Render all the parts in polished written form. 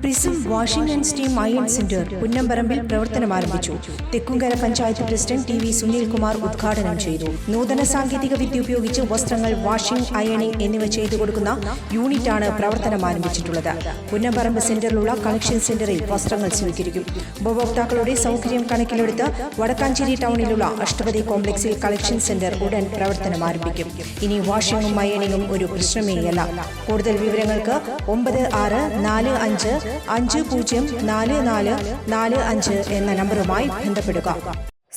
Prism washing and steam iron centre പുന്നമ്പറമ്പിൽ പ്രവർത്തനം ആരംഭിച്ചു. Thekkumkara panchayat president T V. സുനിൽകുമാർ ഉദ്ഘാടനം ചെയ്തു. നൂതന സാങ്കേതിക വിദ്യ ഉപയോഗിച്ച് വസ്ത്രങ്ങൾ വാഷിംഗ്, അയണിംഗ് എന്നിവ ചെയ്തു കൊടുക്കുന്ന യൂണിറ്റാണ് പ്രവർത്തനം ആരംഭിച്ചിട്ടുള്ളത്. പുന്നമ്പറമ്പ് സെന്ററിലുള്ള കളക്ഷൻ സെന്ററിൽ വസ്ത്രങ്ങൾ സ്വീകരിക്കും. ഉപഭോക്താക്കളുടെ സൗകര്യം കണക്കിലെടുത്ത് വടക്കാഞ്ചേരി ടൗണിലുള്ള അഷ്ടപതി കോംപ്ലക്സിൽ കളക്ഷൻ സെന്റർ ഉടൻ പ്രവർത്തനം ആരംഭിക്കും. ഇനി വാഷിംഗും അയണിംഗും ഒരു പ്രശ്നമേയല്ല. കൂടുതൽ വിവരങ്ങൾക്ക് 96504445 എന്ന നമ്പറുമായി ബന്ധപ്പെടുക.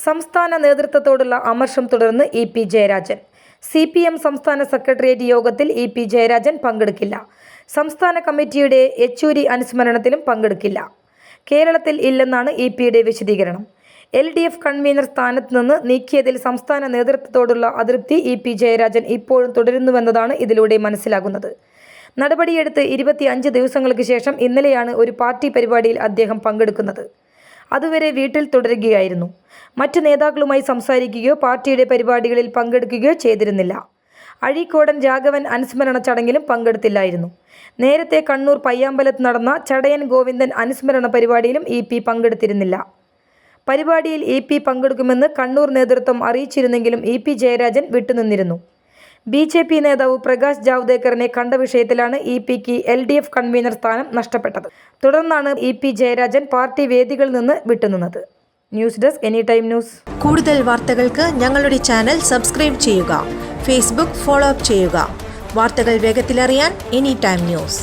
സംസ്ഥാന നേതൃത്വത്തോടുള്ള അമർഷം തുടർന്ന് ഇ.പി. ജയരാജൻ. CPM സംസ്ഥാന സെക്രട്ടേറിയറ്റ് യോഗത്തിൽ ഇ.പി. ജയരാജൻ പങ്കെടുക്കില്ല. സംസ്ഥാന കമ്മിറ്റിയുടെ യെച്ചൂരി അനുസ്മരണത്തിലും പങ്കെടുക്കില്ല. കേരളത്തിൽ ഇല്ലെന്നാണ് ഇ.പിയുടെ വിശദീകരണം. LDF കൺവീനർ സ്ഥാനത്ത് നിന്ന് നീക്കിയതിൽ സംസ്ഥാന നേതൃത്വത്തോടുള്ള അതൃപ്തി ഇ.പി. ജയരാജൻ ഇപ്പോഴും തുടരുന്നുവെന്നതാണ് ഇതിലൂടെ മനസ്സിലാകുന്നത്. നടപടിയെടുത്ത് 25 ദിവസങ്ങൾക്ക് ശേഷം ഇന്നലെയാണ് ഒരു പാർട്ടി പരിപാടിയിൽ അദ്ദേഹം പങ്കെടുക്കുന്നത്. അതുവരെ വീട്ടിൽ തുടരുകയായിരുന്നു. മറ്റ് നേതാക്കളുമായി സംസാരിക്കുകയോ പാർട്ടിയുടെ പരിപാടികളിൽ പങ്കെടുക്കുകയോ ചെയ്തിരുന്നില്ല. അഴീക്കോടൻ രാഘവൻ അനുസ്മരണ ചടങ്ങിലും പങ്കെടുത്തില്ലായിരുന്നു. നേരത്തെ കണ്ണൂർ പയ്യാമ്പലത്ത് നടന്ന ചടയൻ ഗോവിന്ദൻ അനുസ്മരണ പരിപാടിയിലും ഇ.പി. പങ്കെടുത്തിരുന്നില്ല. പരിപാടിയിൽ ഇ.പി. പങ്കെടുക്കുമെന്ന് കണ്ണൂർ നേതൃത്വം അറിയിച്ചിരുന്നെങ്കിലും ഇ.പി. ജയരാജൻ വിട്ടുനിന്നിരുന്നു. BJP നേതാവ് പ്രകാശ് ജാവ്ദേക്കറിനെ കണ്ട വിഷയത്തിലാണ് ഇ.പിക്ക് LDF കൺവീനർ സ്ഥാനം നഷ്ടപ്പെട്ടത്. തുടർന്നാണ് ഇ.പി. ജയരാജൻ പാർട്ടി വേദികളിൽ നിന്ന് വിട്ടുനിന്നത്. News desk any time news. കൂടുതൽ വാർത്തകൾക്ക് ഞങ്ങളുടെ ചാനൽ സബ്സ്ക്രൈബ് ചെയ്യുക. ഫേസ്ബുക്ക് ഫോളോ അപ്പ് ചെയ്യുക. വാർത്തകൾ വേഗത്തിലറിയാൻ എനി ടൈം ന്യൂസ്.